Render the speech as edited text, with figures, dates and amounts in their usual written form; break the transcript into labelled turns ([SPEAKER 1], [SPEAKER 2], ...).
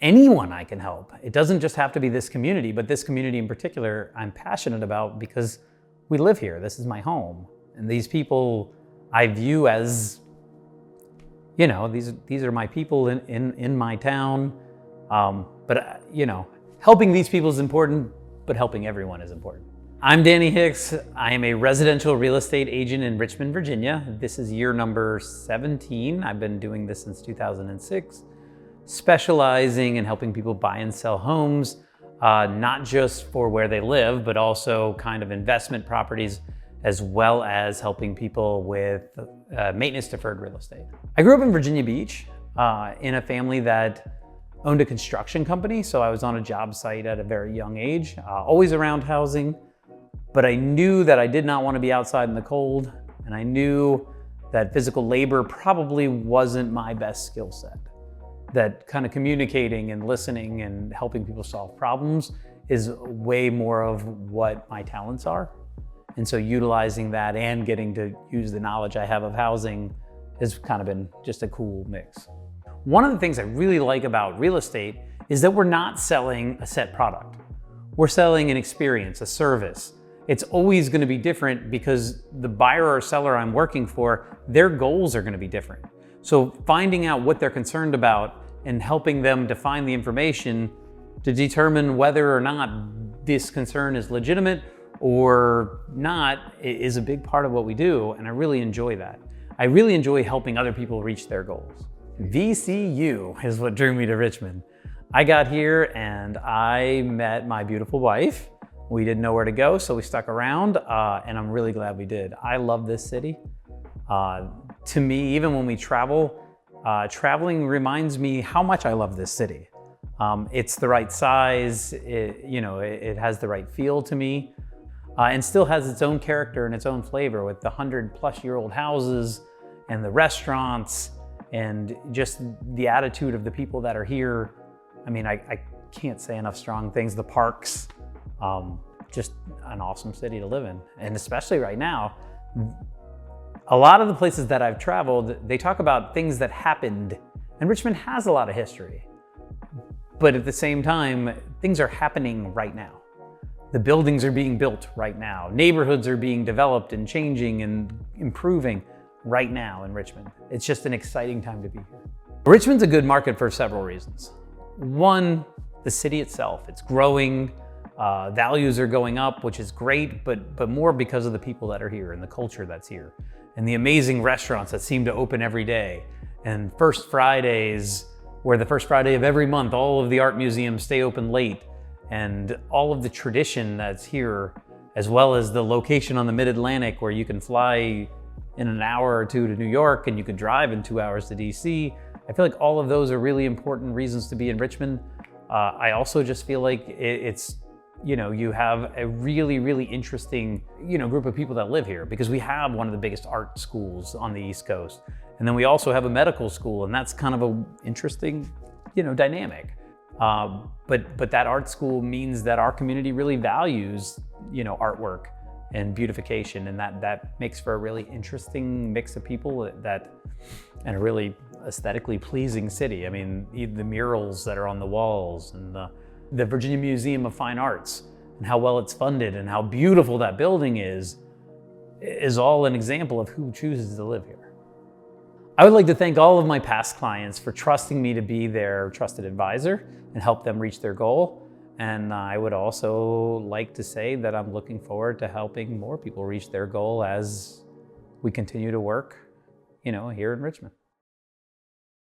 [SPEAKER 1] anyone I can help. It doesn't just have to be this community, but this community in particular, I'm passionate about because we live here. This is my home. And these people I view as, you know, these are my people in my town. But you know, helping these people is important, but helping everyone is important. I'm Danny Hicks. I am a residential real estate agent in Richmond, Virginia. This is year number 17. I've been doing this since 2006, specializing in helping people buy and sell homes, not just for where they live, but also kind of investment properties, as well as helping people with maintenance deferred real estate. I grew up in Virginia Beach in a family that owned a construction company. So I was on a job site at a very young age, always around housing. But I knew that I did not want to be outside in the cold, and I knew that physical labor probably wasn't my best skill set. That kind of communicating and listening and helping people solve problems is way more of what my talents are. And so utilizing that and getting to use the knowledge I have of housing has kind of been just a cool mix. One of the things I really like about real estate is that we're not selling a set product. We're selling an experience, a service. It's always going to be different because the buyer or seller I'm working for, their goals are going to be different. So finding out what they're concerned about and helping them define the information to determine whether or not this concern is legitimate or not is a big part of what we do, and I really enjoy that. I really enjoy helping other people reach their goals. VCU is what drew me to Richmond. I got here and I met my beautiful wife. We didn't know where to go, so we stuck around, and I'm really glad we did. I love this city. To me, even when we travel, traveling reminds me how much I love this city. It's the right size, it has the right feel to me, and still has its own character and its own flavor with the 100-plus-year-old houses and the restaurants and just the attitude of the people that are here. I mean, I can't say enough strong things. The parks, just an awesome city to live in. And especially right now, a lot of the places that I've traveled, they talk about things that happened, and Richmond has a lot of history. But at the same time, things are happening right now. The buildings are being built right now. Neighborhoods are being developed and changing and improving right now in Richmond. It's just an exciting time to be here. Richmond's a good market for several reasons. One, the city itself, it's growing. Values are going up, which is great, but more because of the people that are here and the culture that's here and the amazing restaurants that seem to open every day. And First Fridays, where the first Friday of every month, all of the art museums stay open late, and all of the tradition that's here, as well as the location on the Mid-Atlantic where you can fly in an hour or two to New York and you can drive in 2 hours to DC. I feel like all of those are really important reasons to be in Richmond. I also just feel like it's, you have a really, really interesting, group of people that live here because we have one of the biggest art schools on the East Coast. And then we also have a medical school, and that's kind of an interesting, dynamic. But that art school means that our community really values, artwork and beautification, and that makes for a really interesting mix of people and a really aesthetically pleasing city. I mean, the murals that are on the walls and the Virginia Museum of Fine Arts and how well it's funded and how beautiful that building is all an example of who chooses to live here. I would like to thank all of my past clients for trusting me to be their trusted advisor and help them reach their goal. And I would also like to say that I'm looking forward to helping more people reach their goal as we continue to work, here in Richmond.